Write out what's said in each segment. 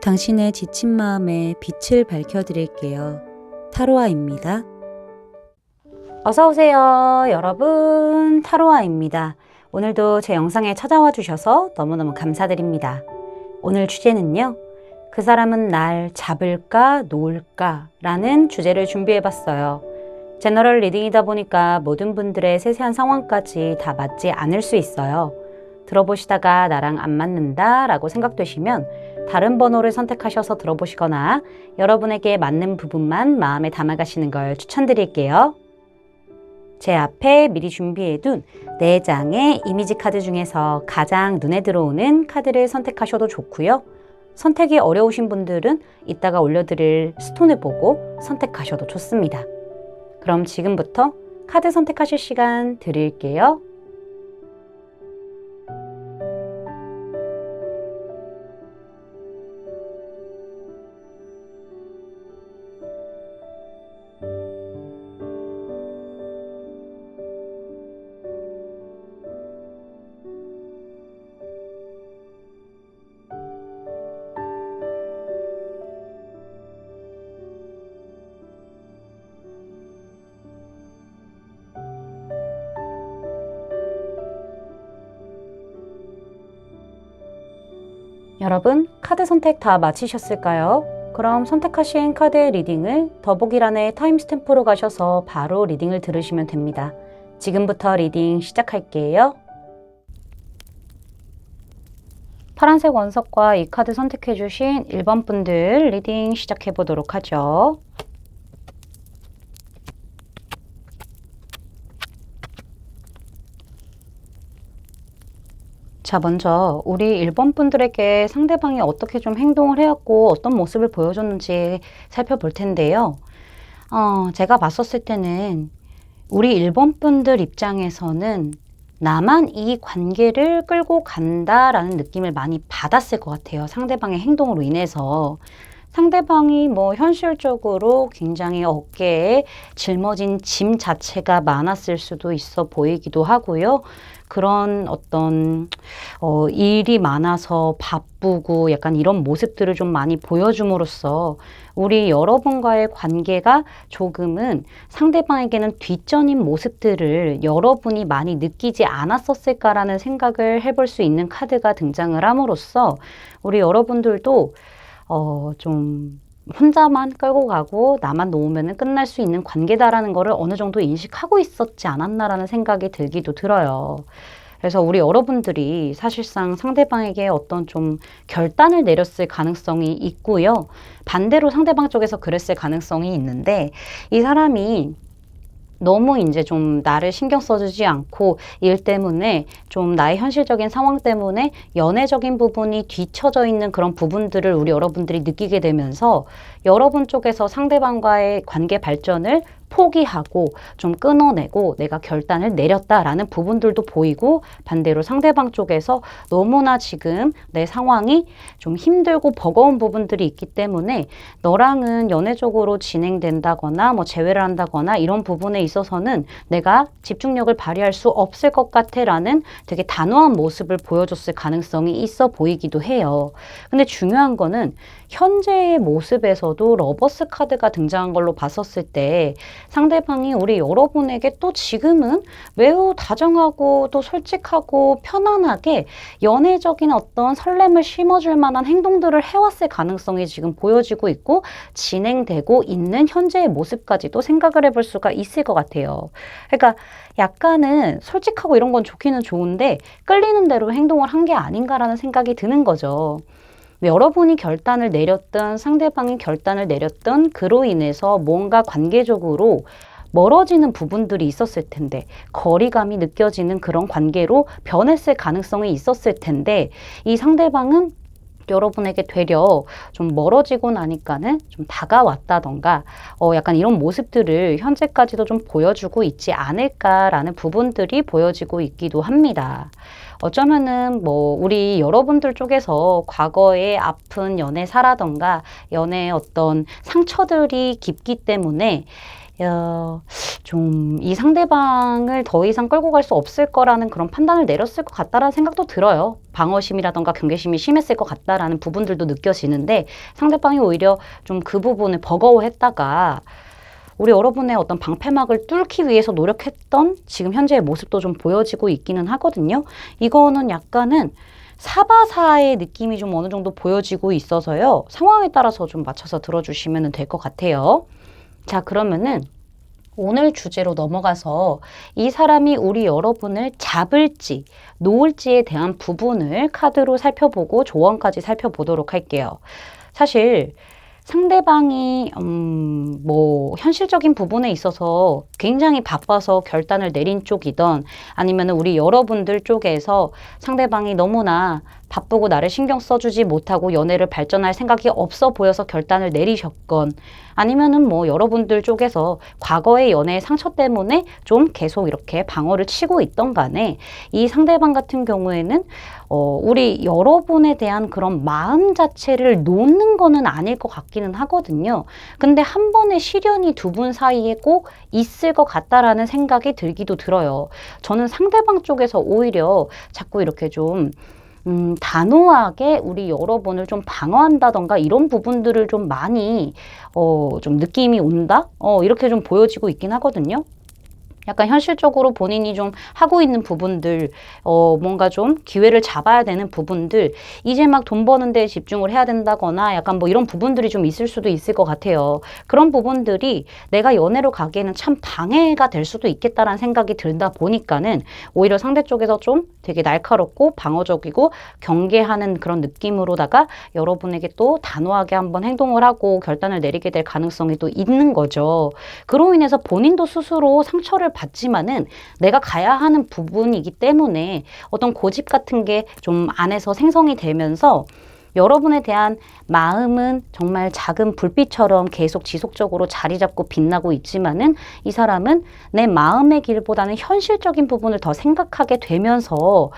당신의 지친 마음에 빛을 밝혀드릴게요. 타로아입니다. 어서오세요, 여러분. 타로아입니다. 오늘도 제 영상에 찾아와 주셔서 너무너무 감사드립니다. 오늘 주제는요, 그 사람은 날 잡을까 놓을까 라는 주제를 준비해봤어요. 제너럴 리딩이다 보니까 모든 분들의 세세한 상황까지 다 맞지 않을 수 있어요. 들어보시다가 나랑 안 맞는다 라고 생각되시면 다른 번호를 선택하셔서 들어보시거나 여러분에게 맞는 부분만 마음에 담아가시는 걸 추천드릴게요. 제 앞에 미리 준비해둔 4장의 이미지 카드 중에서 가장 눈에 들어오는 카드를 선택하셔도 좋고요. 선택이 어려우신 분들은 이따가 올려드릴 스톤을 보고 선택하셔도 좋습니다. 그럼 지금부터 카드 선택하실 시간 드릴게요. 여러분, 카드 선택 다 마치셨을까요? 그럼 선택하신 카드의 리딩을 더보기란에 타임스탬프로 가셔서 바로 리딩을 들으시면 됩니다. 지금부터 리딩 시작할게요. 파란색 원석과 이 카드 선택해주신 1번 분들 리딩 시작해보도록 하죠. 자, 먼저 우리 1번 분들에게 상대방이 어떻게 좀 행동을 해왔고 어떤 모습을 보여줬는지 살펴볼 텐데요. 제가 봤었을 때는 우리 1번 분들 입장에서는 나만 이 관계를 끌고 간다라는 느낌을 많이 받았을 것 같아요. 상대방의 행동으로 인해서. 상대방이 현실적으로 굉장히 어깨에 짊어진 짐 자체가 많았을 수도 있어 보이기도 하고요. 그런 어떤 일이 많아서 바쁘고 약간 이런 모습들을 좀 많이 보여줌으로써 우리 여러분과의 관계가 조금은 상대방에게는 뒷전인 모습들을 여러분이 많이 느끼지 않았었을까라는 생각을 해볼 수 있는 카드가 등장을 함으로써 우리 여러분들도 좀 혼자만 끌고 가고 나만 놓으면 끝날 수 있는 관계다라는 거를 어느 정도 인식하고 있었지 않았나라는 생각이 들기도 들어요. 그래서 우리 여러분들이 사실상 상대방에게 어떤 좀 결단을 내렸을 가능성이 있고요. 반대로 상대방 쪽에서 그랬을 가능성이 있는데 이 사람이 너무 이제 좀 나를 신경 써주지 않고 일 때문에 좀 나의 현실적인 상황 때문에 연애적인 부분이 뒤처져 있는 그런 부분들을 우리 여러분들이 느끼게 되면서 여러분 쪽에서 상대방과의 관계 발전을 포기하고 좀 끊어내고 내가 결단을 내렸다라는 부분들도 보이고 반대로 상대방 쪽에서 너무나 지금 내 상황이 좀 힘들고 버거운 부분들이 있기 때문에 너랑은 연애적으로 진행된다거나 재회를 한다거나 이런 부분에 있어서는 내가 집중력을 발휘할 수 없을 것 같아 라는 되게 단호한 모습을 보여줬을 가능성이 있어 보이기도 해요. 근데 중요한 거는 현재의 모습에서도 러버스 카드가 등장한 걸로 봤었을 때 상대방이 우리 여러분에게 또 지금은 매우 다정하고 또 솔직하고 편안하게 연애적인 어떤 설렘을 심어줄 만한 행동들을 해왔을 가능성이 지금 보여지고 있고 진행되고 있는 현재의 모습까지도 생각을 해볼 수가 있을 것 같아요. 그러니까 약간은 솔직하고 이런 건 좋기는 좋은데 끌리는 대로 행동을 한 게 아닌가라는 생각이 드는 거죠. 여러분이 결단을 내렸든 상대방이 결단을 내렸든 그로 인해서 뭔가 관계적으로 멀어지는 부분들이 있었을 텐데 거리감이 느껴지는 그런 관계로 변했을 가능성이 있었을 텐데 이 상대방은 여러분에게 되려 좀 멀어지고 나니까는 좀 다가왔다던가 약간 이런 모습들을 현재까지도 좀 보여주고 있지 않을까라는 부분들이 보여지고 있기도 합니다. 어쩌면은 우리 여러분들 쪽에서 과거에 아픈 연애사라던가 연애의 어떤 상처들이 깊기 때문에 좀 이 상대방을 더 이상 끌고 갈 수 없을 거라는 그런 판단을 내렸을 것 같다라는 생각도 들어요. 방어심이라던가 경계심이 심했을 것 같다라는 부분들도 느껴지는데 상대방이 오히려 좀 그 부분을 버거워했다가 우리 여러분의 어떤 방패막을 뚫기 위해서 노력했던 지금 현재의 모습도 좀 보여지고 있기는 하거든요. 이거는 약간은 사바사의 느낌이 좀 어느 정도 보여지고 있어서요. 상황에 따라서 좀 맞춰서 들어주시면 될 것 같아요. 자, 그러면은 오늘 주제로 넘어가서 이 사람이 우리 여러분을 잡을지 놓을지에 대한 부분을 카드로 살펴보고 조언까지 살펴보도록 할게요. 사실 상대방이 뭐 현실적인 부분에 있어서 굉장히 바빠서 결단을 내린 쪽이던 아니면 우리 여러분들 쪽에서 상대방이 너무나 바쁘고 나를 신경 써주지 못하고 연애를 발전할 생각이 없어 보여서 결단을 내리셨건 아니면은 뭐 여러분들 쪽에서 과거의 연애의 상처 때문에 좀 계속 이렇게 방어를 치고 있던 간에 이 상대방 같은 경우에는 우리 여러분에 대한 그런 마음 자체를 놓는 거는 아닐 것 같기는 하거든요. 근데 한 번의 시련이 두 분 사이에 꼭 있을 것 같다라는 생각이 들기도 들어요. 저는 상대방 쪽에서 오히려 자꾸 이렇게 좀 단호하게 우리 여러분을 좀 방어한다던가 이런 부분들을 좀 많이 좀 느낌이 온다? 이렇게 좀 보여지고 있긴 하거든요. 약간 현실적으로 본인이 좀 하고 있는 부분들, 뭔가 좀 기회를 잡아야 되는 부분들, 이제 막 돈 버는 데 집중을 해야 된다거나 약간 뭐 이런 부분들이 좀 있을 수도 있을 것 같아요. 그런 부분들이 내가 연애로 가기에는 참 방해가 될 수도 있겠다라는 생각이 들다 보니까는 오히려 상대 쪽에서 좀 되게 날카롭고 방어적이고 경계하는 그런 느낌으로다가 여러분에게 또 단호하게 한번 행동을 하고 결단을 내리게 될 가능성이 또 있는 거죠. 그로 인해서 본인도 스스로 상처를 받지만은 내가 가야 하는 부분이기 때문에 어떤 고집 같은 게 좀 안에서 생성이 되면서 여러분에 대한 마음은 정말 작은 불빛처럼 계속 지속적으로 자리 잡고 빛나고 있지만은 이 사람은 내 마음의 길보다는 현실적인 부분을 더 생각하게 되면서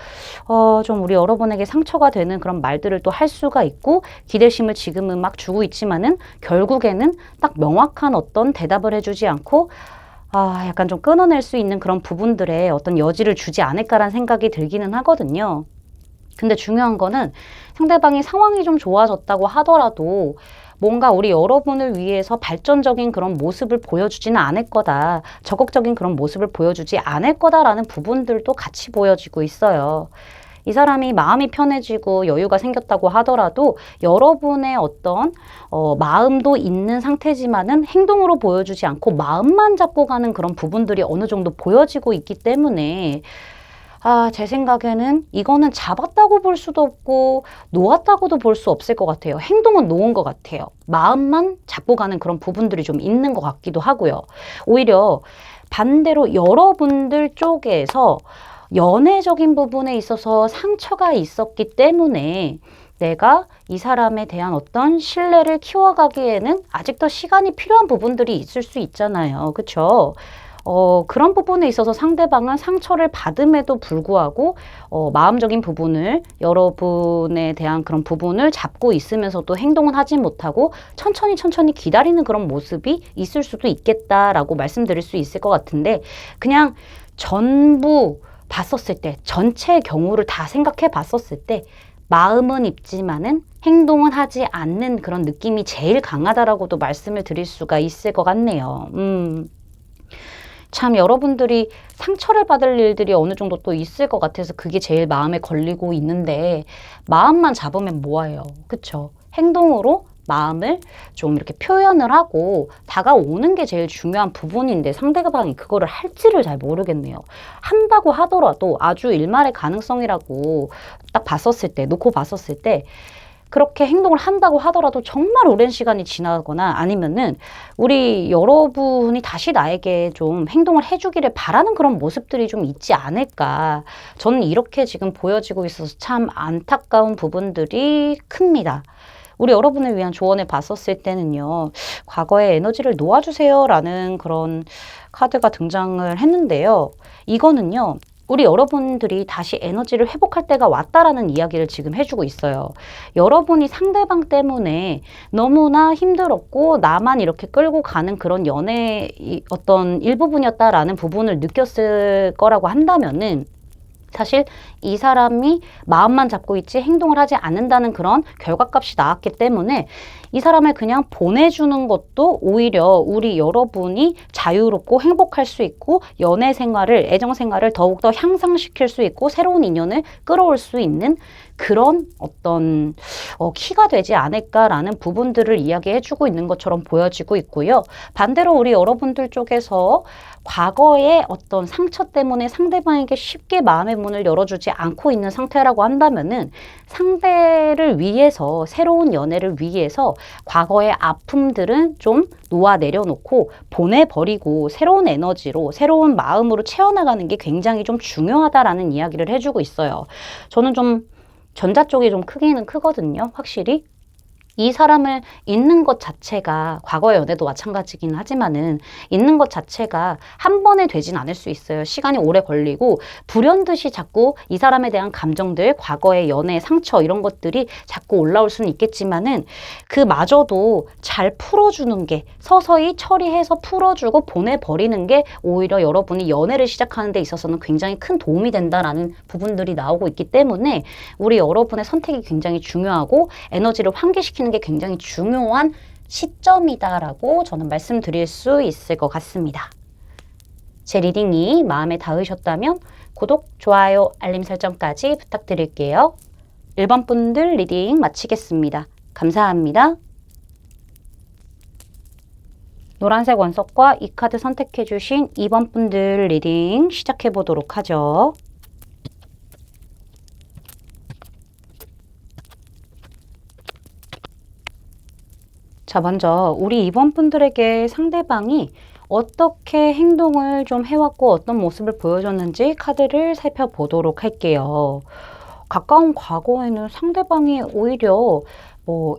좀 우리 여러분에게 상처가 되는 그런 말들을 또 할 수가 있고 기대심을 지금은 막 주고 있지만은 결국에는 딱 명확한 어떤 대답을 해주지 않고 약간 좀 끊어낼 수 있는 그런 부분들에 어떤 여지를 주지 않을까라는 생각이 들기는 하거든요. 근데 중요한 거는 상대방이 상황이 좀 좋아졌다고 하더라도 뭔가 우리 여러분을 위해서 발전적인 그런 모습을 보여주지는 않을 거다. 적극적인 그런 모습을 보여주지 않을 거다라는 부분들도 같이 보여지고 있어요. 이 사람이 마음이 편해지고 여유가 생겼다고 하더라도 여러분의 어떤 마음도 있는 상태지만은 행동으로 보여주지 않고 마음만 잡고 가는 그런 부분들이 어느 정도 보여지고 있기 때문에 제 생각에는 이거는 잡았다고 볼 수도 없고 놓았다고도 볼 수 없을 것 같아요. 행동은 놓은 것 같아요. 마음만 잡고 가는 그런 부분들이 좀 있는 것 같기도 하고요. 오히려 반대로 여러분들 쪽에서 연애적인 부분에 있어서 상처가 있었기 때문에 내가 이 사람에 대한 어떤 신뢰를 키워가기에는 아직 더 시간이 필요한 부분들이 있을 수 있잖아요. 그렇죠? 그런 부분에 있어서 상대방은 상처를 받음에도 불구하고 마음적인 부분을 여러분에 대한 그런 부분을 잡고 있으면서도 행동은 하지 못하고 천천히 기다리는 그런 모습이 있을 수도 있겠다라고 말씀드릴 수 있을 것 같은데 그냥 전부 봤었을 때 전체의 경우를 다 생각해 봤었을 때 마음은 있지만은 행동은 하지 않는 그런 느낌이 제일 강하다라고도 말씀을 드릴 수가 있을 것 같네요. 참 여러분들이 상처를 받을 일들이 어느 정도 또 있을 것 같아서 그게 제일 마음에 걸리고 있는데 마음만 잡으면 뭐예요? 그쵸? 행동으로 마음을 좀 이렇게 표현을 하고 다가오는 게 제일 중요한 부분인데 상대방이 그거를 할지를 잘 모르겠네요. 한다고 하더라도 아주 일말의 가능성이라고 딱 봤었을 때, 놓고 봤었을 때 그렇게 행동을 한다고 하더라도 정말 오랜 시간이 지나거나 아니면은 우리 여러분이 다시 나에게 좀 행동을 해주기를 바라는 그런 모습들이 좀 있지 않을까. 저는 이렇게 지금 보여지고 있어서 참 안타까운 부분들이 큽니다. 우리 여러분을 위한 조언을 봤었을 때는요. 과거의 에너지를 놓아주세요 라는 그런 카드가 등장을 했는데요. 이거는요. 우리 여러분들이 다시 에너지를 회복할 때가 왔다라는 이야기를 지금 해주고 있어요. 여러분이 상대방 때문에 너무나 힘들었고 나만 이렇게 끌고 가는 그런 연애의 어떤 일부분이었다라는 부분을 느꼈을 거라고 한다면은 사실 이 사람이 마음만 잡고 있지 행동을 하지 않는다는 그런 결과값이 나왔기 때문에 이 사람을 그냥 보내주는 것도 오히려 우리 여러분이 자유롭고 행복할 수 있고 연애 생활을, 애정 생활을 더욱더 향상시킬 수 있고 새로운 인연을 끌어올 수 있는 그런 어떤 키가 되지 않을까라는 부분들을 이야기해주고 있는 것처럼 보여지고 있고요. 반대로 우리 여러분들 쪽에서 과거의 어떤 상처 때문에 상대방에게 쉽게 마음의 문을 열어주지 않고 있는 상태라고 한다면은 상대를 위해서, 새로운 연애를 위해서 과거의 아픔들은 좀 놓아 내려놓고 보내버리고 새로운 에너지로, 새로운 마음으로 채워나가는 게 굉장히 좀 중요하다라는 이야기를 해주고 있어요. 저는 좀 전자 쪽이 좀 크기는 크거든요. 확실히. 이 사람을 잊는 것 자체가 과거의 연애도 마찬가지긴 하지만은 잊는 것 자체가 한 번에 되진 않을 수 있어요. 시간이 오래 걸리고 불현듯이 자꾸 이 사람에 대한 감정들, 과거의 연애, 상처 이런 것들이 자꾸 올라올 수는 있겠지만은 그마저도 잘 풀어주는 게 서서히 처리해서 풀어주고 보내버리는 게 오히려 여러분이 연애를 시작하는 데 있어서는 굉장히 큰 도움이 된다라는 부분들이 나오고 있기 때문에 우리 여러분의 선택이 굉장히 중요하고 에너지를 환기시키는 게 굉장히 중요한 시점이다라고 저는 말씀드릴 수 있을 것 같습니다. 제 리딩이 마음에 닿으셨다면 구독, 좋아요, 알림 설정까지 부탁드릴게요. 1번 분들 리딩 마치겠습니다. 감사합니다. 노란색 원석과 이 카드 선택해주신 2번 분들 리딩 시작해보도록 하죠. 자, 먼저 우리 2번 분들에게 상대방이 어떻게 행동을 좀 해왔고 어떤 모습을 보여줬는지 카드를 살펴보도록 할게요. 가까운 과거에는 상대방이 오히려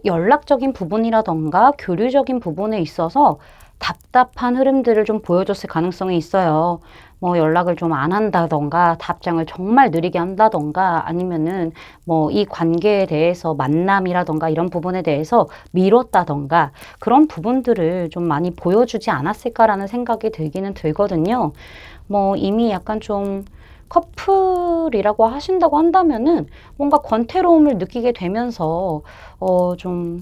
연락적인 부분이라던가 교류적인 부분에 있어서 답답한 흐름들을 좀 보여줬을 가능성이 있어요. 연락을 좀 안 한다던가 답장을 정말 느리게 한다던가 아니면은 이 관계에 대해서 만남이라던가 이런 부분에 대해서 미뤘다던가 그런 부분들을 좀 많이 보여주지 않았을까라는 생각이 들기는 들거든요. 이미 약간 좀 커플이라고 하신다고 한다면은 뭔가 권태로움을 느끼게 되면서 좀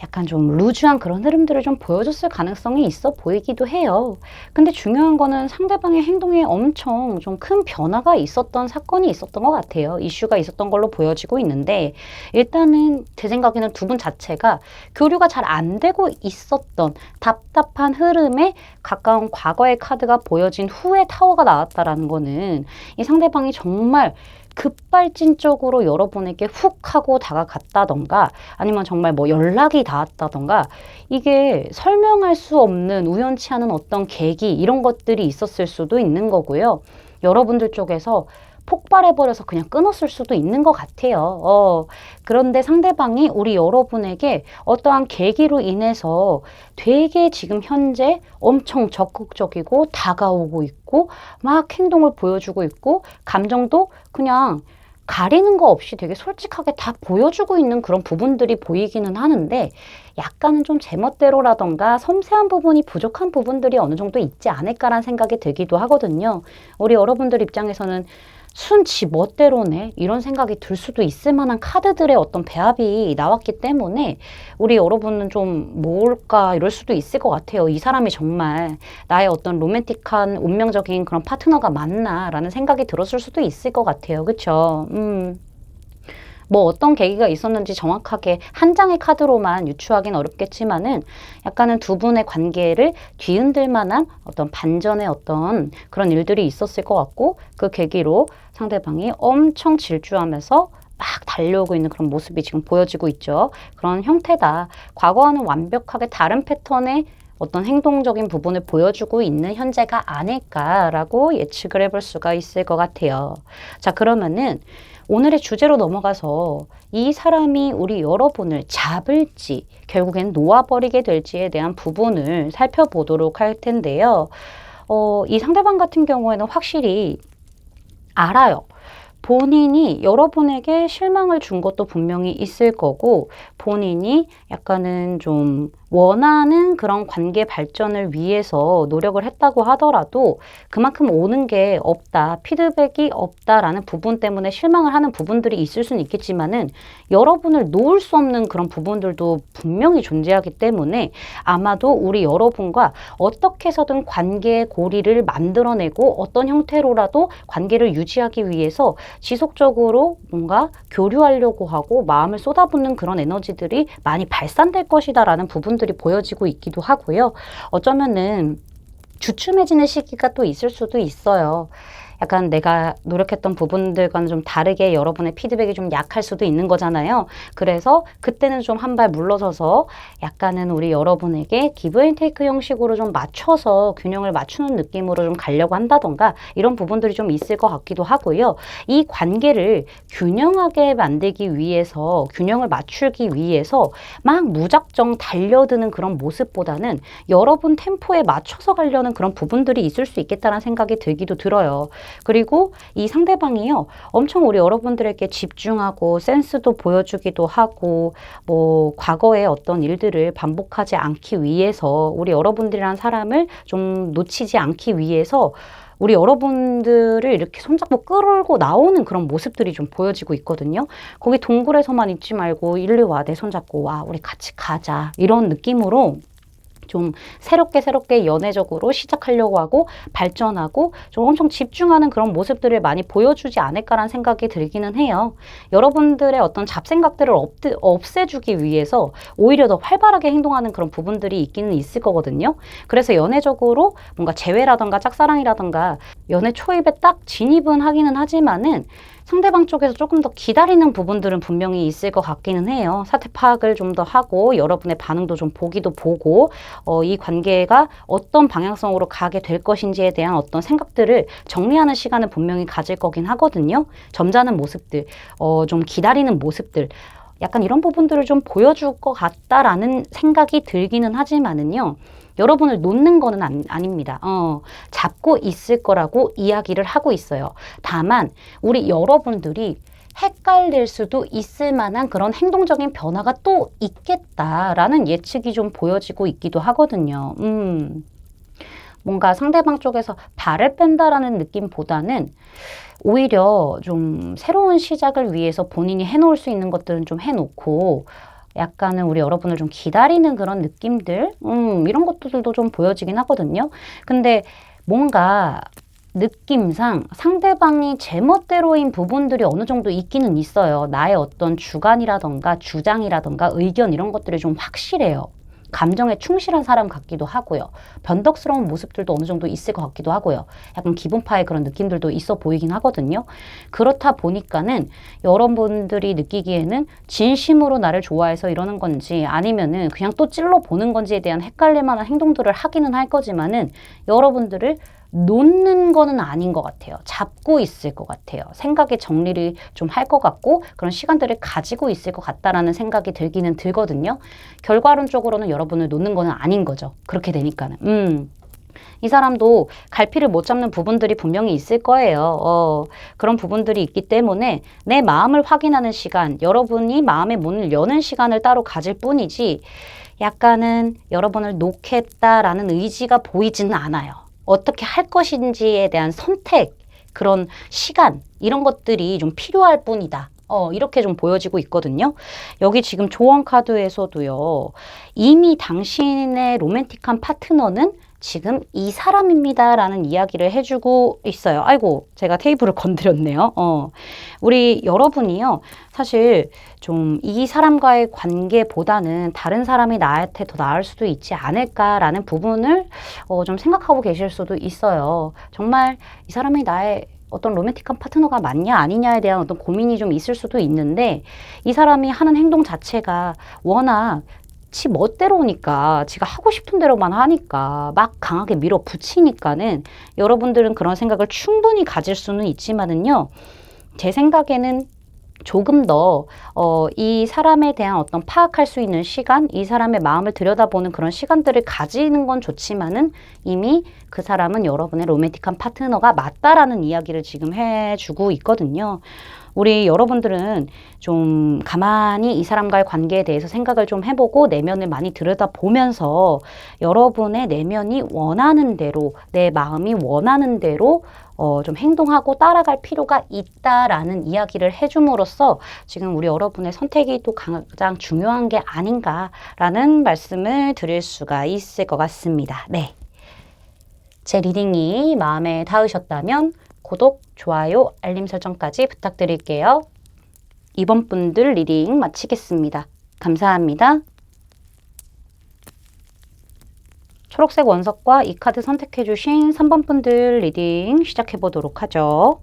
약간 좀 루즈한 그런 흐름들을 좀 보여줬을 가능성이 있어 보이기도 해요. 근데 중요한 거는 상대방의 행동에 엄청 좀 큰 변화가 있었던 사건이 있었던 것 같아요. 이슈가 있었던 걸로 보여지고 있는데 일단은 제 생각에는 두 분 자체가 교류가 잘 안 되고 있었던 답답한 흐름에 가까운 과거의 카드가 보여진 후에 타워가 나왔다라는 거는 이 상대방이 정말 급발진적으로 여러분에게 훅 하고 다가갔다던가 아니면 정말 연락이 닿았다던가 이게 설명할 수 없는 우연치 않은 어떤 계기 이런 것들이 있었을 수도 있는 거고요. 여러분들 쪽에서 폭발해버려서 그냥 끊었을 수도 있는 것 같아요. 그런데 상대방이 우리 여러분에게 어떠한 계기로 인해서 되게 지금 현재 엄청 적극적이고 다가오고 있고 막 행동을 보여주고 있고 감정도 그냥 가리는 거 없이 되게 솔직하게 다 보여주고 있는 그런 부분들이 보이기는 하는데 약간은 좀 제멋대로라던가 섬세한 부분이 부족한 부분들이 어느 정도 있지 않을까라는 생각이 들기도 하거든요. 우리 여러분들 입장에서는 순지 멋대로네 이런 생각이 들 수도 있을 만한 카드들의 어떤 배합이 나왔기 때문에 우리 여러분은 좀 뭘까 이럴 수도 있을 것 같아요. 이 사람이 정말 나의 어떤 로맨틱한 운명적인 그런 파트너가 맞나 라는 생각이 들었을 수도 있을 것 같아요. 그쵸? 어떤 계기가 있었는지 정확하게 한 장의 카드로만 유추하기는 어렵겠지만은 약간은 두 분의 관계를 뒤흔들 만한 어떤 반전의 어떤 그런 일들이 있었을 것 같고 그 계기로 상대방이 엄청 질주하면서 막 달려오고 있는 그런 모습이 지금 보여지고 있죠. 그런 형태다. 과거와는 완벽하게 다른 패턴의 어떤 행동적인 부분을 보여주고 있는 현재가 아닐까라고 예측을 해볼 수가 있을 것 같아요. 자, 그러면은 오늘의 주제로 넘어가서 이 사람이 우리 여러분을 잡을지 결국엔 놓아버리게 될지에 대한 부분을 살펴보도록 할 텐데요. 이 상대방 같은 경우에는 확실히 알아요. 본인이 여러분에게 실망을 준 것도 분명히 있을 거고, 본인이 약간은 좀 원하는 그런 관계 발전을 위해서 노력을 했다고 하더라도 그만큼 오는 게 없다, 피드백이 없다라는 부분 때문에 실망을 하는 부분들이 있을 수는 있겠지만은 여러분을 놓을 수 없는 그런 부분들도 분명히 존재하기 때문에 아마도 우리 여러분과 어떻게 해서든 관계의 고리를 만들어내고 어떤 형태로라도 관계를 유지하기 위해서 지속적으로 뭔가 교류하려고 하고 마음을 쏟아붓는 그런 에너지들이 많이 발산될 것이다라는 부분들이 보여지고 있기도 하고요. 어쩌면은 주춤해지는 시기가 또 있을 수도 있어요. 약간 내가 노력했던 부분들과는 좀 다르게 여러분의 피드백이 좀 약할 수도 있는 거잖아요. 그래서 그때는 좀 한 발 물러서서 약간은 우리 여러분에게 기브 앤 테이크 형식으로 좀 맞춰서 균형을 맞추는 느낌으로 좀 가려고 한다던가 이런 부분들이 좀 있을 것 같기도 하고요. 이 관계를 균형하게 만들기 위해서, 균형을 맞추기 위해서 막 무작정 달려드는 그런 모습보다는 여러분 템포에 맞춰서 가려는 그런 부분들이 있을 수 있겠다는 생각이 들기도 들어요. 그리고 이 상대방이요, 엄청 우리 여러분들에게 집중하고 센스도 보여주기도 하고, 뭐, 과거의 어떤 일들을 반복하지 않기 위해서, 우리 여러분들이란 사람을 좀 놓치지 않기 위해서, 우리 여러분들을 이렇게 손잡고 끌고 나오는 그런 모습들이 좀 보여지고 있거든요. 거기 동굴에서만 있지 말고, 일리 와, 내 손잡고 와, 우리 같이 가자. 이런 느낌으로 좀 새롭게 연애적으로 시작하려고 하고 발전하고 좀 엄청 집중하는 그런 모습들을 많이 보여주지 않을까라는 생각이 들기는 해요. 여러분들의 어떤 잡생각들을 없애주기 위해서 오히려 더 활발하게 행동하는 그런 부분들이 있기는 있을 거거든요. 그래서 연애적으로 뭔가 재회라던가 짝사랑이라던가 연애 초입에 딱 진입은 하기는 하지만은 상대방 쪽에서 조금 더 기다리는 부분들은 분명히 있을 것 같기는 해요. 사태 파악을 좀 더 하고 여러분의 반응도 좀 보기도 보고 이 관계가 어떤 방향성으로 가게 될 것인지에 대한 어떤 생각들을 정리하는 시간을 분명히 가질 거긴 하거든요. 점잖은 모습들, 좀 기다리는 모습들, 약간 이런 부분들을 좀 보여줄 것 같다라는 생각이 들기는 하지만은요. 여러분을 놓는 거는 아닙니다. 잡고 있을 거라고 이야기를 하고 있어요. 다만 우리 여러분들이 헷갈릴 수도 있을 만한 그런 행동적인 변화가 또 있겠다라는 예측이 좀 보여지고 있기도 하거든요. 뭔가 상대방 쪽에서 발을 뺀다라는 느낌보다는 오히려 좀 새로운 시작을 위해서 본인이 해놓을 수 있는 것들은 좀 해놓고 약간은 우리 여러분을 좀 기다리는 그런 느낌들, 이런 것들도 좀 보여지긴 하거든요. 근데 뭔가 느낌상 상대방이 제멋대로인 부분들이 어느 정도 있기는 있어요. 나의 어떤 주관이라던가 주장이라던가 의견 이런 것들이 좀 확실해요. 감정에 충실한 사람 같기도 하고요. 변덕스러운 모습들도 어느 정도 있을 것 같기도 하고요. 약간 기분파의 그런 느낌들도 있어 보이긴 하거든요. 그렇다 보니까는 여러분들이 느끼기에는 진심으로 나를 좋아해서 이러는 건지 아니면은 그냥 또 찔러 보는 건지에 대한 헷갈릴 만한 행동들을 하기는 할 거지만은 여러분들을 놓는 거는 아닌 것 같아요. 잡고 있을 것 같아요. 생각의 정리를 좀 할 것 같고 그런 시간들을 가지고 있을 것 같다라는 생각이 들기는 들거든요. 결과론적으로는 여러분을 놓는 거는 아닌 거죠. 그렇게 되니까는. 이 사람도 갈피를 못 잡는 부분들이 분명히 있을 거예요. 그런 부분들이 있기 때문에 내 마음을 확인하는 시간, 여러분이 마음의 문을 여는 시간을 따로 가질 뿐이지 약간은 여러분을 놓겠다라는 의지가 보이지는 않아요. 어떻게 할 것인지에 대한 선택, 그런 시간, 이런 것들이 좀 필요할 뿐이다. 이렇게 좀 보여지고 있거든요. 여기 지금 조언 카드에서도요. 이미 당신의 로맨틱한 파트너는 지금 이 사람입니다 라는 이야기를 해주고 있어요. 아이고, 제가 테이블을 건드렸네요. 우리 여러분이요. 사실 좀 이 사람과의 관계보다는 다른 사람이 나한테 더 나을 수도 있지 않을까라는 부분을 좀 생각하고 계실 수도 있어요. 정말 이 사람이 나의 어떤 로맨틱한 파트너가 맞냐 아니냐에 대한 어떤 고민이 좀 있을 수도 있는데 이 사람이 하는 행동 자체가 워낙 지 멋대로니까 지가 하고 싶은 대로만 하니까 막 강하게 밀어붙이니까는 여러분들은 그런 생각을 충분히 가질 수는 있지만은요. 제 생각에는 조금 더, 이 사람에 대한 어떤 파악할 수 있는 시간, 이 사람의 마음을 들여다보는 그런 시간들을 가지는 건 좋지만은 이미 그 사람은 여러분의 로맨틱한 파트너가 맞다라는 이야기를 지금 해주고 있거든요. 우리 여러분들은 좀 가만히 이 사람과의 관계에 대해서 생각을 좀 해보고 내면을 많이 들여다보면서 여러분의 내면이 원하는 대로, 내 마음이 원하는 대로 좀 행동하고 따라갈 필요가 있다라는 이야기를 해줌으로써 지금 우리 여러분의 선택이 또 가장 중요한 게 아닌가라는 말씀을 드릴 수가 있을 것 같습니다. 네. 제 리딩이 마음에 닿으셨다면 구독, 좋아요, 알림 설정까지 부탁드릴게요. 이번 분들 리딩 마치겠습니다. 감사합니다. 초록색 원석과 이 카드 선택해주신 3번 분들 리딩 시작해보도록 하죠.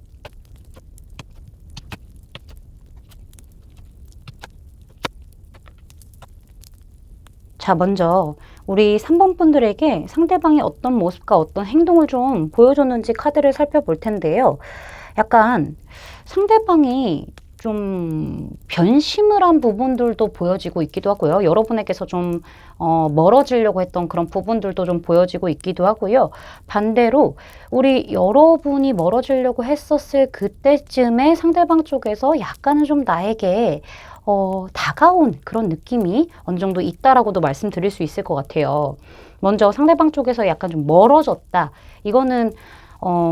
자, 먼저 우리 3번 분들에게 상대방이 어떤 모습과 어떤 행동을 좀 보여줬는지 카드를 살펴볼 텐데요. 약간 상대방이 좀 변심을 한 부분들도 보여지고 있기도 하고요. 여러분에게서 좀 멀어지려고 했던 그런 부분들도 좀 보여지고 있기도 하고요. 반대로 우리 여러분이 멀어지려고 했었을 그때쯤에 상대방 쪽에서 약간은 좀 나에게 다가온 그런 느낌이 어느 정도 있다라고도 말씀드릴 수 있을 것 같아요. 먼저 상대방 쪽에서 약간 좀 멀어졌다. 이거는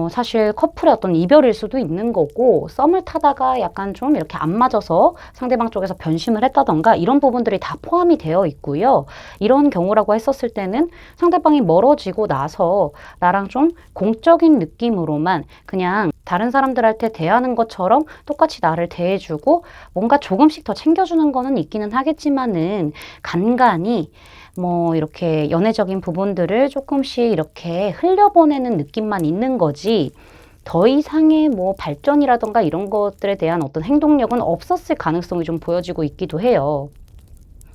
사실 커플의 어떤 이별일 수도 있는 거고, 썸을 타다가 약간 좀 이렇게 안 맞아서 상대방 쪽에서 변심을 했다던가 이런 부분들이 다 포함이 되어 있고요. 이런 경우라고 했었을 때는 상대방이 멀어지고 나서 나랑 좀 공적인 느낌으로만 그냥 다른 사람들한테 대하는 것처럼 똑같이 나를 대해주고 뭔가 조금씩 더 챙겨주는 거는 있기는 하겠지만은 간간이 뭐 이렇게 연애적인 부분들을 조금씩 이렇게 흘려보내는 느낌만 있는 거지 더 이상의 뭐 발전이라던가 이런 것들에 대한 어떤 행동력은 없었을 가능성이 좀 보여지고 있기도 해요.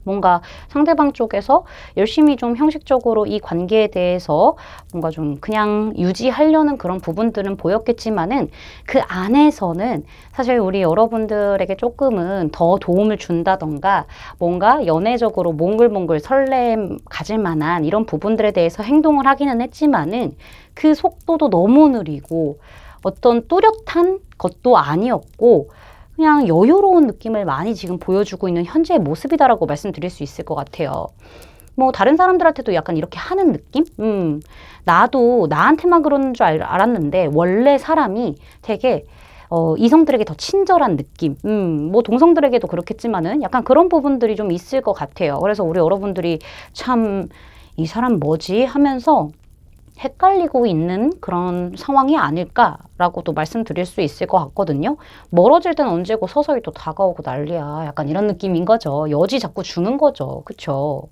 뭔가 상대방 쪽에서 열심히 좀 형식적으로 이 관계에 대해서 뭔가 좀 그냥 유지하려는 그런 부분들은 보였겠지만은 그 안에서는 사실 우리 여러분들에게 조금은 더 도움을 준다던가 뭔가 연애적으로 몽글몽글 설렘 가질 만한 이런 부분들에 대해서 행동을 하기는 했지만은 그 속도도 너무 느리고 어떤 뚜렷한 것도 아니었고 그냥 여유로운 느낌을 많이 지금 보여주고 있는 현재의 모습이다라고 말씀드릴 수 있을 것 같아요. 뭐 다른 사람들한테도 약간 이렇게 하는 느낌? 나도 나한테만 그러는 줄 알았는데 원래 사람이 되게 이성들에게 더 친절한 느낌. 뭐 동성들에게도 그렇겠지만은 약간 그런 부분들이 좀 있을 것 같아요. 그래서 우리 여러분들이 참 이 사람 뭐지 하면서 헷갈리고 있는 그런 상황이 아닐까라고도 말씀드릴 수 있을 것 같거든요. 멀어질 땐 언제고 서서히 또 다가오고 난리야. 약간 이런 느낌인 거죠. 여지 자꾸 주는 거죠. 그쵸?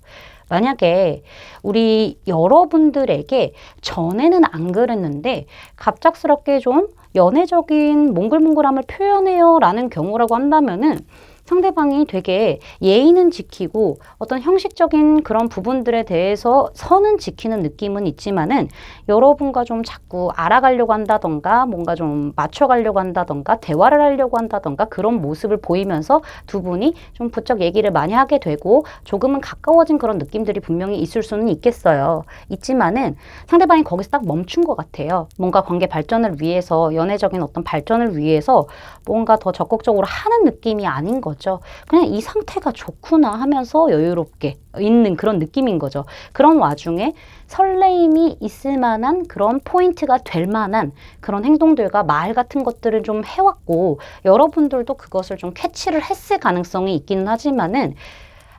만약에 우리 여러분들에게 전에는 안 그랬는데 갑작스럽게 좀 연애적인 몽글몽글함을 표현해요 라는 경우라고 한다면은 상대방이 되게 예의는 지키고 어떤 형식적인 그런 부분들에 대해서 선은 지키는 느낌은 있지만은 여러분과 좀 자꾸 알아가려고 한다던가 뭔가 좀 맞춰가려고 한다던가 대화를 하려고 한다던가 그런 모습을 보이면서 두 분이 좀 부쩍 얘기를 많이 하게 되고 조금은 가까워진 그런 느낌들이 분명히 있을 수는 있겠어요. 있지만은 상대방이 거기서 딱 멈춘 것 같아요. 뭔가 관계 발전을 위해서 연애적인 어떤 발전을 위해서 뭔가 더 적극적으로 하는 느낌이 아닌 거죠. 그냥 이 상태가 좋구나 하면서 여유롭게 있는 그런 느낌인 거죠. 그런 와중에 설레임이 있을 만한 그런 포인트가 될 만한 그런 행동들과 말 같은 것들을 좀 해왔고 여러분들도 그것을 좀 캐치를 했을 가능성이 있기는 하지만은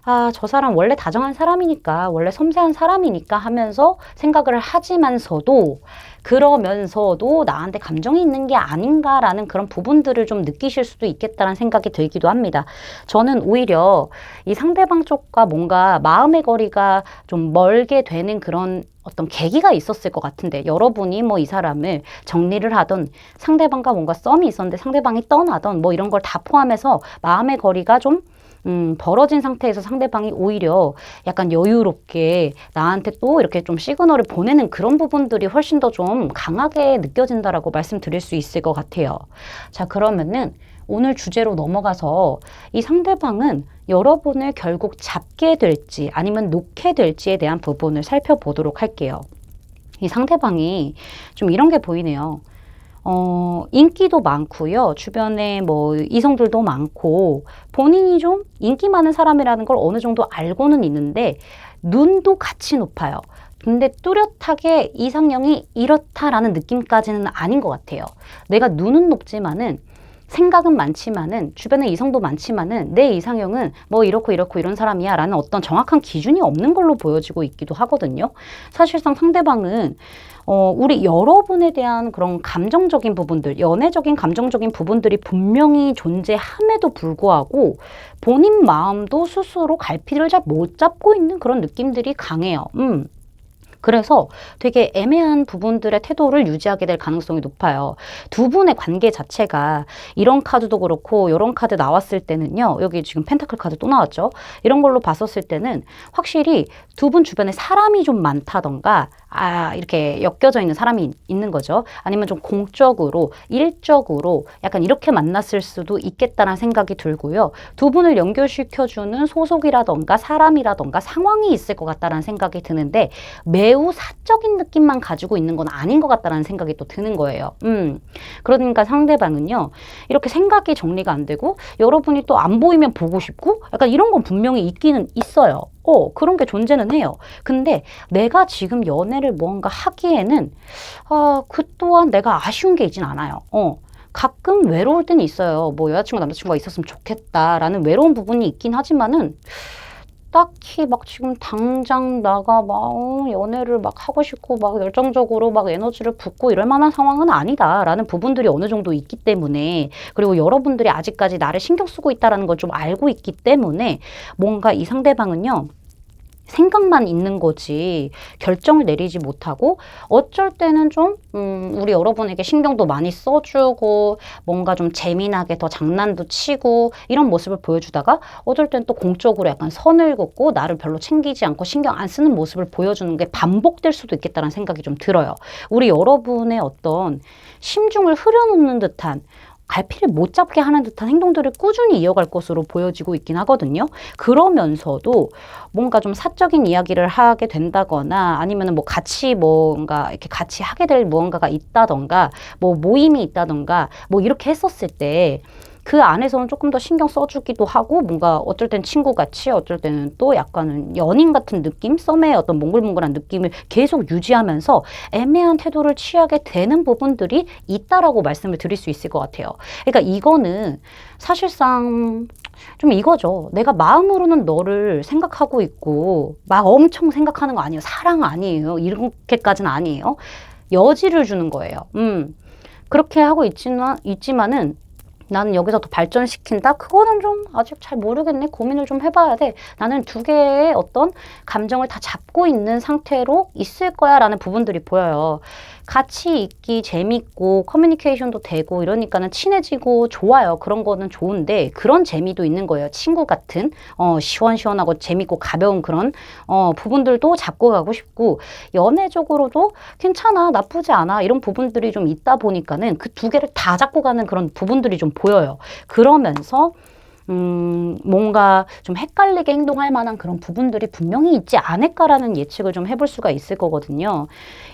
아, 저 사람 원래 다정한 사람이니까, 원래 섬세한 사람이니까 하면서 생각을 하지만서도, 그러면서도 나한테 감정이 있는 게 아닌가라는 그런 부분들을 좀 느끼실 수도 있겠다는 생각이 들기도 합니다. 저는 오히려 이 상대방 쪽과 뭔가 마음의 거리가 좀 멀게 되는 그런 어떤 계기가 있었을 것 같은데 여러분이 뭐 이 사람을 정리를 하던 상대방과 뭔가 썸이 있었는데 상대방이 떠나던 뭐 이런 걸 다 포함해서 마음의 거리가 좀 벌어진 상태에서 상대방이 오히려 약간 여유롭게 나한테 또 이렇게 좀 시그널을 보내는 그런 부분들이 훨씬 더 좀 강하게 느껴진다라고 말씀드릴 수 있을 것 같아요. 자, 그러면은 오늘 주제로 넘어가서 이 상대방은 여러분을 결국 잡게 될지 아니면 놓게 될지에 대한 부분을 살펴보도록 할게요. 이 상대방이 좀 이런 게 보이네요. 인기도 많고요. 주변에 뭐 이성들도 많고 본인이 좀 인기 많은 사람이라는 걸 어느 정도 알고는 있는데 눈도 같이 높아요. 근데 뚜렷하게 이상형이 이렇다라는 느낌까지는 아닌 것 같아요. 내가 눈은 높지만은 생각은 많지만은 주변에 이성도 많지만은 내 이상형은 뭐 이렇고 이렇고 이런 사람이야 라는 어떤 정확한 기준이 없는 걸로 보여지고 있기도 하거든요. 사실상 상대방은 우리 여러분에 대한 그런 감정적인 부분들, 연애적인 감정적인 부분들이 분명히 존재함에도 불구하고 본인 마음도 스스로 갈피를 잘 못 잡고 있는 그런 느낌들이 강해요. 그래서 되게 애매한 부분들의 태도를 유지하게 될 가능성이 높아요. 두 분의 관계 자체가 이런 카드도 그렇고 이런 카드 나왔을 때는요. 여기 지금 펜타클 카드 또 나왔죠. 이런 걸로 봤었을 때는 확실히 두 분 주변에 사람이 좀 많다던가 이렇게 엮여져 있는 사람이 있는 거죠. 아니면 좀 공적으로 일적으로 약간 이렇게 만났을 수도 있겠다는 생각이 들고요. 두 분을 연결시켜주는 소속이라던가 사람이라던가 상황이 있을 것 같다는 생각이 드는데 매우 사적인 느낌만 가지고 있는 건 아닌 것 같다는 생각이 또 드는 거예요. 그러니까 상대방은요. 이렇게 생각이 정리가 안 되고 여러분이 또 안 보이면 보고 싶고 약간 이런 건 분명히 있기는 있어요. 그런 게 존재는 해요. 근데 내가 지금 연애를 뭔가 하기에는 그 또한 내가 아쉬운 게 있진 않아요. 가끔 외로울 때는 있어요. 뭐 여자친구 남자친구가 있었으면 좋겠다라는 외로운 부분이 있긴 하지만은 딱히 막 지금 당장 나가 막 연애를 막 하고 싶고 막 열정적으로 막 에너지를 붓고 이럴 만한 상황은 아니다라는 부분들이 어느 정도 있기 때문에 그리고 여러분들이 아직까지 나를 신경 쓰고 있다라는 걸 좀 알고 있기 때문에 뭔가 이 상대방은요. 생각만 있는 거지 결정을 내리지 못하고 어쩔 때는 좀 우리 여러분에게 신경도 많이 써주고 뭔가 좀 재미나게 더 장난도 치고 이런 모습을 보여주다가 어쩔 때는 또 공적으로 약간 선을 긋고 나를 별로 챙기지 않고 신경 안 쓰는 모습을 보여주는 게 반복될 수도 있겠다는 생각이 좀 들어요. 우리 여러분의 어떤 심중을 흐려놓는 듯한 갈피를 못 잡게 하는 듯한 행동들을 꾸준히 이어갈 것으로 보여지고 있긴 하거든요. 그러면서도 뭔가 좀 사적인 이야기를 하게 된다거나 아니면은 뭐 같이 뭔가 이렇게 같이 하게 될 무언가가 있다던가 뭐 모임이 있다던가 뭐 이렇게 했었을 때 그 안에서는 조금 더 신경 써주기도 하고 뭔가 어쩔 땐 친구같이 어쩔 때는 또 약간은 연인 같은 느낌? 썸의 어떤 몽글몽글한 느낌을 계속 유지하면서 애매한 태도를 취하게 되는 부분들이 있다라고 말씀을 드릴 수 있을 것 같아요. 그러니까 이거는 사실상 좀 이거죠. 내가 마음으로는 너를 생각하고 있고 막 엄청 생각하는 거 아니에요. 사랑 아니에요. 이렇게까지는 아니에요. 여지를 주는 거예요. 그렇게 하고 있지만은 나는 여기서 더 발전시킨다? 그거는 좀 아직 잘 모르겠네. 고민을 좀 해봐야 돼. 나는 두 개의 어떤 감정을 다 잡고 있는 상태로 있을 거야 라는 부분들이 보여요. 같이 있기 재밌고 커뮤니케이션도 되고 이러니까는 친해지고 좋아요. 그런 거는 좋은데 그런 재미도 있는 거예요. 친구 같은 시원시원하고 재밌고 가벼운 그런 부분들도 잡고 가고 싶고 연애적으로도 괜찮아 나쁘지 않아 이런 부분들이 좀 있다 보니까는 그 두 개를 다 잡고 가는 그런 부분들이 좀 보여요. 그러면서 뭔가 좀 헷갈리게 행동할 만한 그런 부분들이 분명히 있지 않을까라는 예측을 좀 해볼 수가 있을 거거든요.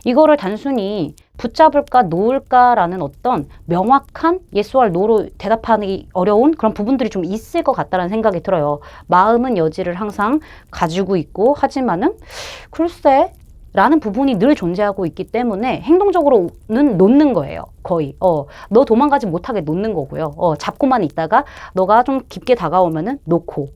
이거를 단순히 붙잡을까 놓을까라는 어떤 명확한 yes or no로 대답하기 어려운 그런 부분들이 좀 있을 것 같다는 생각이 들어요. 마음은 여지를 항상 가지고 있고 하지만은 글쎄 라는 부분이 늘 존재하고 있기 때문에 행동적으로는 놓는 거예요. 거의. 너 도망가지 못하게 놓는 거고요. 잡고만 있다가 너가 좀 깊게 다가오면은 놓고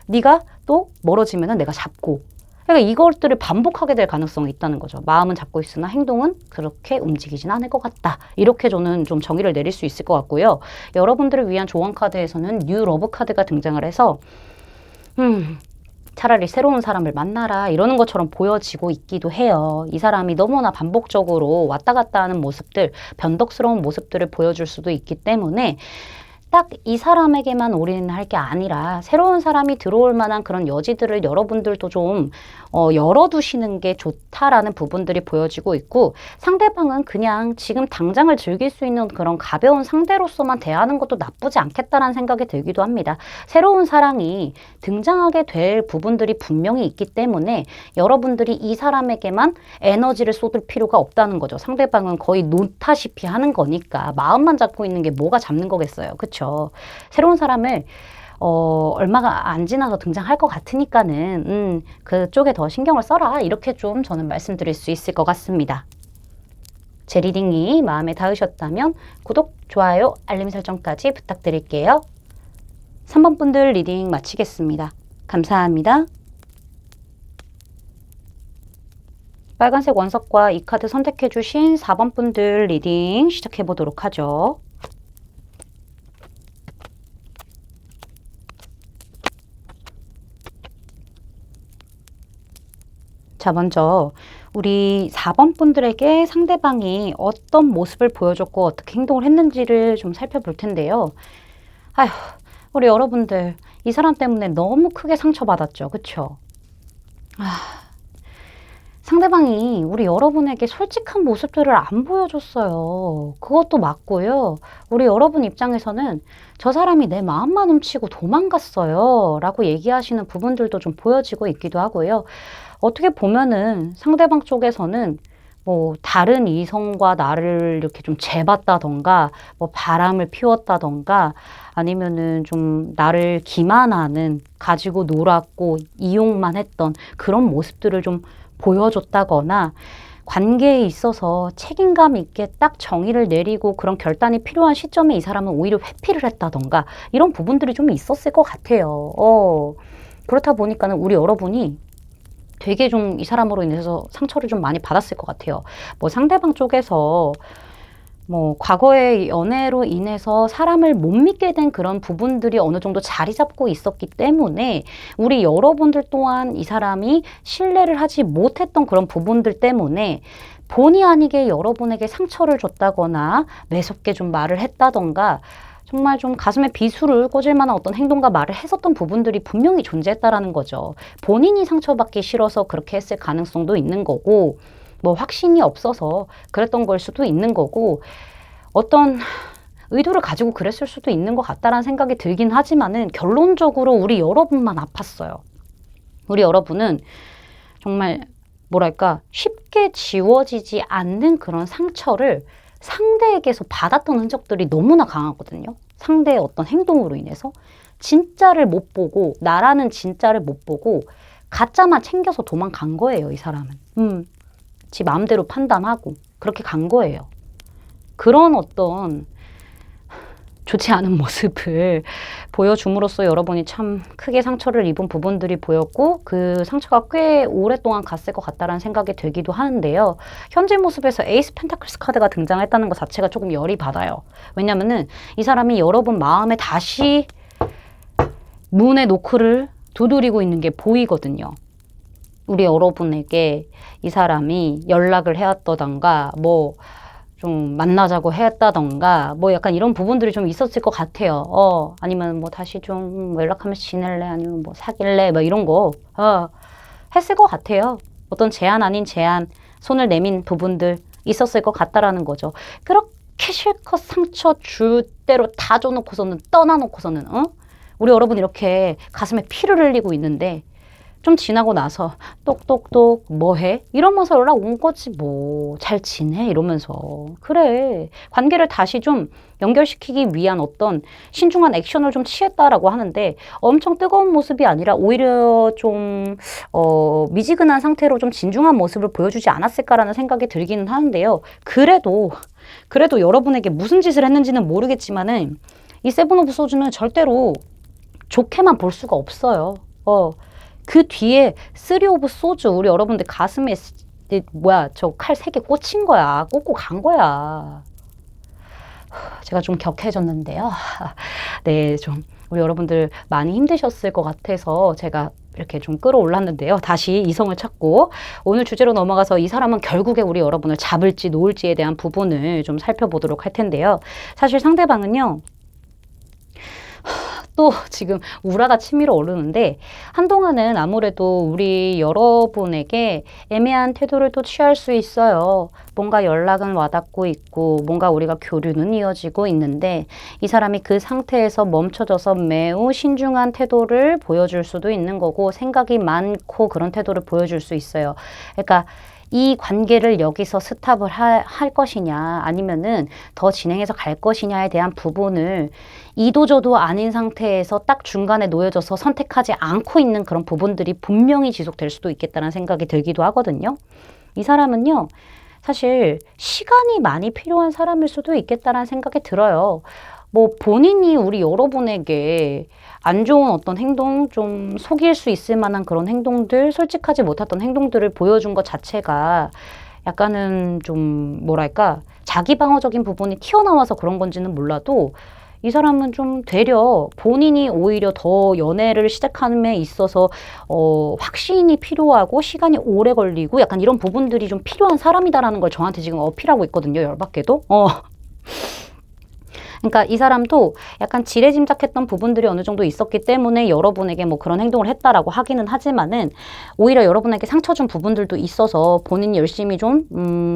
네가 또 멀어지면은 내가 잡고 그러니까 이것들을 반복하게 될 가능성이 있다는 거죠. 마음은 잡고 있으나 행동은 그렇게 움직이진 않을 것 같다. 이렇게 저는 좀 정의를 내릴 수 있을 것 같고요. 여러분들을 위한 조언 카드에서는 뉴 러브 카드가 등장을 해서 차라리 새로운 사람을 만나라 이러는 것처럼 보여지고 있기도 해요. 이 사람이 너무나 반복적으로 왔다 갔다 하는 모습들, 변덕스러운 모습들을 보여줄 수도 있기 때문에 딱 이 사람에게만 올인할 게 아니라 새로운 사람이 들어올 만한 그런 여지들을 여러분들도 좀 열어두시는 게 좋다라는 부분들이 보여지고 있고, 상대방은 그냥 지금 당장을 즐길 수 있는 그런 가벼운 상대로서만 대하는 것도 나쁘지 않겠다라는 생각이 들기도 합니다. 새로운 사랑이 등장하게 될 부분들이 분명히 있기 때문에 여러분들이 이 사람에게만 에너지를 쏟을 필요가 없다는 거죠. 상대방은 거의 놓다시피 하는 거니까 마음만 잡고 있는 게 뭐가 잡는 거겠어요. 그쵸? 새로운 사람을 얼마가 안 지나서 등장할 것 같으니까는 그쪽에 더 신경을 써라, 이렇게 좀 저는 말씀드릴 수 있을 것 같습니다. 제 리딩이 마음에 닿으셨다면 구독, 좋아요, 알림 설정까지 부탁드릴게요. 3번 분들 리딩 마치겠습니다. 감사합니다. 빨간색 원석과 이 카드 선택해 주신 4번 분들 리딩 시작해 보도록 하죠. 자, 먼저 우리 4번 분들에게 상대방이 어떤 모습을 보여줬고 어떻게 행동을 했는지를 좀 살펴볼 텐데요. 아휴, 우리 여러분들 이 사람 때문에 너무 크게 상처받았죠. 그쵸? 상대방이 우리 여러분에게 솔직한 모습들을 안 보여줬어요. 그것도 맞고요. 우리 여러분 입장에서는 저 사람이 내 마음만 훔치고 도망갔어요 라고 얘기하시는 부분들도 좀 보여지고 있기도 하고요. 어떻게 보면은 상대방 쪽에서는 뭐 다른 이성과 나를 이렇게 좀 재봤다던가 뭐 바람을 피웠다던가 아니면은 좀 나를 기만하는, 가지고 놀았고 이용만 했던 그런 모습들을 좀 보여줬다거나, 관계에 있어서 책임감 있게 딱 정의를 내리고 그런 결단이 필요한 시점에 이 사람은 오히려 회피를 했다던가 이런 부분들이 좀 있었을 것 같아요. 그렇다 보니까는 우리 여러분이 되게 좀 이 사람으로 인해서 상처를 좀 많이 받았을 것 같아요. 뭐 상대방 쪽에서 뭐 과거의 연애로 인해서 사람을 못 믿게 된 그런 부분들이 어느 정도 자리 잡고 있었기 때문에 우리 여러분들 또한 이 사람이 신뢰를 하지 못했던 그런 부분들 때문에 본의 아니게 여러분에게 상처를 줬다거나 매섭게 좀 말을 했다던가 정말 좀 가슴에 비수를 꽂을 만한 어떤 행동과 말을 했었던 부분들이 분명히 존재했다라는 거죠. 본인이 상처받기 싫어서 그렇게 했을 가능성도 있는 거고, 뭐 확신이 없어서 그랬던 걸 수도 있는 거고, 어떤 의도를 가지고 그랬을 수도 있는 것 같다라는 생각이 들긴 하지만은 결론적으로 우리 여러분만 아팠어요. 우리 여러분은 정말 뭐랄까 쉽게 지워지지 않는 그런 상처를 상대에게서 받았던 흔적들이 너무나 강하거든요. 상대의 어떤 행동으로 인해서 진짜를 못 보고, 나라는 진짜를 못 보고 가짜만 챙겨서 도망간 거예요, 이 사람은. 지 마음대로 판단하고 그렇게 간 거예요. 그런 어떤 좋지 않은 모습을 보여줌으로써 여러분이 참 크게 상처를 입은 부분들이 보였고, 그 상처가 꽤 오랫동안 갔을 것 같다라는 생각이 들기도 하는데요. 현재 모습에서 에이스 펜타클스 카드가 등장했다는 것 자체가 조금 열이 받아요. 왜냐면은 이 사람이 여러분 마음에 다시 문의 노크를 두드리고 있는 게 보이거든요. 우리 여러분에게 이 사람이 연락을 해왔다던가 뭐 좀 만나자고 했다던가 뭐 약간 이런 부분들이 좀 있었을 것 같아요. 아니면 뭐 다시 좀 연락하면서 지낼래, 아니면 뭐 사귈래, 뭐 이런 거 했을 것 같아요. 어떤 제안 아닌 제안, 손을 내민 부분들 있었을 것 같다라는 거죠. 그렇게 실컷 상처 줄 대로 다 줘놓고서는, 떠나놓고서는 우리 여러분 이렇게 가슴에 피를 흘리고 있는데 좀 지나고 나서 똑똑똑 뭐해? 이러면서 연락 온 거지 뭐. 잘 지내? 이러면서. 그래. 관계를 다시 좀 연결시키기 위한 어떤 신중한 액션을 좀 취했다라고 하는데, 엄청 뜨거운 모습이 아니라 오히려 좀 미지근한 상태로 좀 진중한 모습을 보여주지 않았을까라는 생각이 들기는 하는데요. 그래도 여러분에게 무슨 짓을 했는지는 모르겠지만은 이 세븐 오브 소주는 절대로 좋게만 볼 수가 없어요. 그 뒤에 쓰리 오브 소주, 우리 여러분들 가슴에 뭐야 저 칼 3개 꽂힌 거야. 꽂고 간 거야. 제가 좀 격해졌는데요. 네, 좀 우리 여러분들 많이 힘드셨을 것 같아서 제가 이렇게 좀 끌어올랐는데요. 다시 이성을 찾고 오늘 주제로 넘어가서 이 사람은 결국에 우리 여러분을 잡을지 놓을지에 대한 부분을 좀 살펴보도록 할 텐데요. 사실 상대방은요, 또 지금 우라가 치밀어 오르는데 한동안은 아무래도 우리 여러분에게 애매한 태도를 또 취할 수 있어요. 뭔가 연락은 와닿고 있고 뭔가 우리가 교류는 이어지고 있는데 이 사람이 그 상태에서 멈춰져서 매우 신중한 태도를 보여줄 수도 있는 거고 생각이 많고 그런 태도를 보여줄 수 있어요. 그러니까 이 관계를 여기서 스탑을 할 것이냐 아니면은 더 진행해서 갈 것이냐에 대한 부분을 이도저도 아닌 상태에서 딱 중간에 놓여져서 선택하지 않고 있는 그런 부분들이 분명히 지속될 수도 있겠다는 생각이 들기도 하거든요. 이 사람은요, 사실 시간이 많이 필요한 사람일 수도 있겠다는 생각이 들어요. 뭐 본인이 우리 여러분에게 안 좋은 어떤 행동, 좀 속일 수 있을 만한 그런 행동들, 솔직하지 못했던 행동들을 보여준 것 자체가 약간은 좀 뭐랄까 자기 방어적인 부분이 튀어나와서 그런 건지는 몰라도 이 사람은 좀 되려 본인이 오히려 더 연애를 시작함에 있어서 확신이 필요하고 시간이 오래 걸리고 약간 이런 부분들이 좀 필요한 사람이다라는 걸 저한테 지금 어필하고 있거든요. 열받게도. 그러니까 이 사람도 약간 지레짐작했던 부분들이 어느 정도 있었기 때문에 여러분에게 뭐 그런 행동을 했다라고 하기는 하지만은 오히려 여러분에게 상처 준 부분들도 있어서 본인이 열심히 좀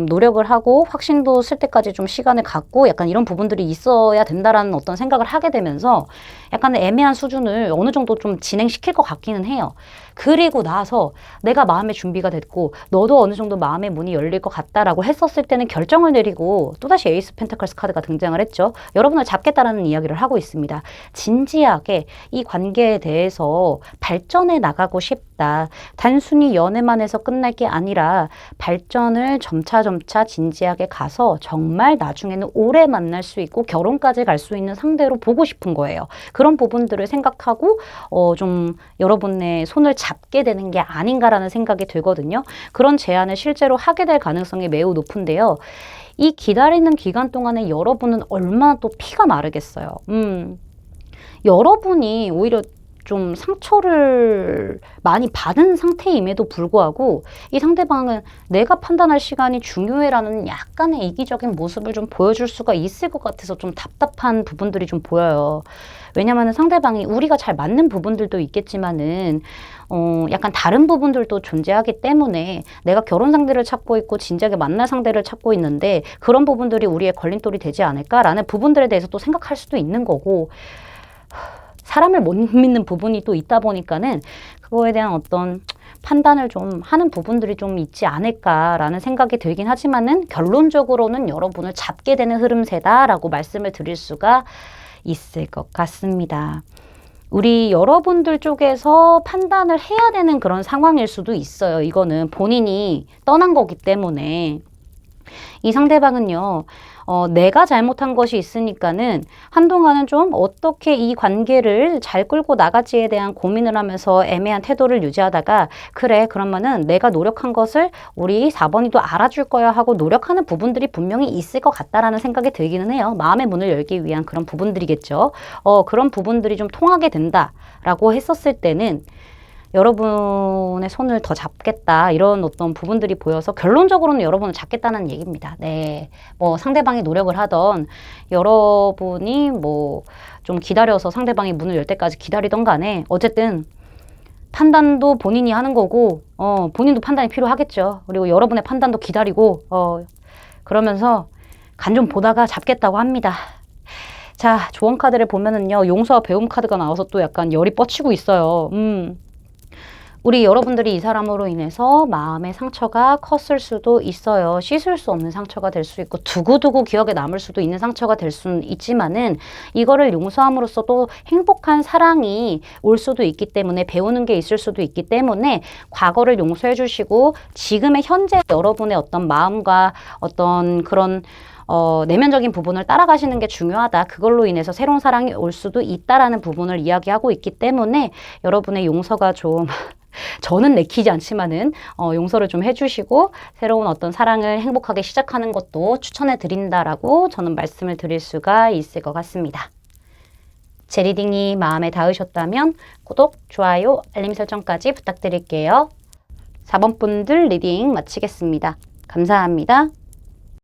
노력을 하고 확신도 쓸 때까지 좀 시간을 갖고 약간 이런 부분들이 있어야 된다라는 어떤 생각을 하게 되면서 약간의 애매한 수준을 어느 정도 좀 진행시킬 것 같기는 해요. 그리고 나서 내가 마음의 준비가 됐고 너도 어느 정도 마음의 문이 열릴 것 같다라고 했었을 때는 결정을 내리고 또다시 에이스 펜타클스 카드가 등장을 했죠. 여러분을 잡겠다라는 이야기를 하고 있습니다. 진지하게 이 관계에 대해서 발전해 나가고 싶다. 단순히 연애만 해서 끝날 게 아니라 발전을 점차점차 진지하게 가서 정말 나중에는 오래 만날 수 있고 결혼까지 갈 수 있는 상대로 보고 싶은 거예요. 그런 부분들을 생각하고 좀 여러분의 손을 잡게 되는 게 아닌가라는 생각이 들거든요. 그런 제안을 실제로 하게 될 가능성이 매우 높은데요. 이 기다리는 기간 동안에 여러분은 얼마나 또 피가 마르겠어요. 여러분이 오히려 좀 상처를 많이 받은 상태임에도 불구하고 이 상대방은 내가 판단할 시간이 중요해라는 약간의 이기적인 모습을 좀 보여줄 수가 있을 것 같아서 좀 답답한 부분들이 좀 보여요. 왜냐면은 상대방이 우리가 잘 맞는 부분들도 있겠지만은 약간 다른 부분들도 존재하기 때문에 내가 결혼 상대를 찾고 있고 진작에 만날 상대를 찾고 있는데 그런 부분들이 우리의 걸림돌이 되지 않을까라는 부분들에 대해서 또 생각할 수도 있는 거고 사람을 못 믿는 부분이 또 있다 보니까는 그거에 대한 어떤 판단을 좀 하는 부분들이 좀 있지 않을까라는 생각이 들긴 하지만은 결론적으로는 여러분을 잡게 되는 흐름세다라고 말씀을 드릴 수가 있을 것 같습니다. 우리 여러분들 쪽에서 판단을 해야 되는 그런 상황일 수도 있어요. 이거는 본인이 떠난 거기 때문에. 이 상대방은요, 내가 잘못한 것이 있으니까는 한동안은 좀 어떻게 이 관계를 잘 끌고 나갈지에 대한 고민을 하면서 애매한 태도를 유지하다가 그래, 그러면은 내가 노력한 것을 우리 4번이도 알아줄 거야 하고 노력하는 부분들이 분명히 있을 것 같다라는 생각이 들기는 해요. 마음의 문을 열기 위한 그런 부분들이겠죠. 그런 부분들이 좀 통하게 된다라고 했었을 때는 여러분의 손을 더 잡겠다 이런 어떤 부분들이 보여서 결론적으로는 여러분을 잡겠다는 얘기입니다. 네, 뭐 상대방이 노력을 하던 여러분이 뭐 좀 기다려서 상대방이 문을 열 때까지 기다리던 간에 어쨌든 판단도 본인이 하는 거고 본인도 판단이 필요하겠죠. 그리고 여러분의 판단도 기다리고 그러면서 간 좀 보다가 잡겠다고 합니다. 자, 조언 카드를 보면은요, 용서와 배움 카드가 나와서 또 약간 열이 뻗치고 있어요. 우리 여러분들이 이 사람으로 인해서 마음의 상처가 컸을 수도 있어요. 씻을 수 없는 상처가 될 수 있고 두고두고 기억에 남을 수도 있는 상처가 될 수는 있지만은 이거를 용서함으로써 또 행복한 사랑이 올 수도 있기 때문에 배우는 게 있을 수도 있기 때문에 과거를 용서해 주시고 지금의 현재 여러분의 어떤 마음과 어떤 그런 내면적인 부분을 따라가시는 게 중요하다. 그걸로 인해서 새로운 사랑이 올 수도 있다라는 부분을 이야기하고 있기 때문에 여러분의 용서가 좀 저는 내키지 않지만은 용서를 좀 해주시고 새로운 어떤 사랑을 행복하게 시작하는 것도 추천해 드린다라고 저는 말씀을 드릴 수가 있을 것 같습니다. 제 리딩이 마음에 닿으셨다면 구독, 좋아요, 알림 설정까지 부탁드릴게요. 4번 분들 리딩 마치겠습니다. 감사합니다.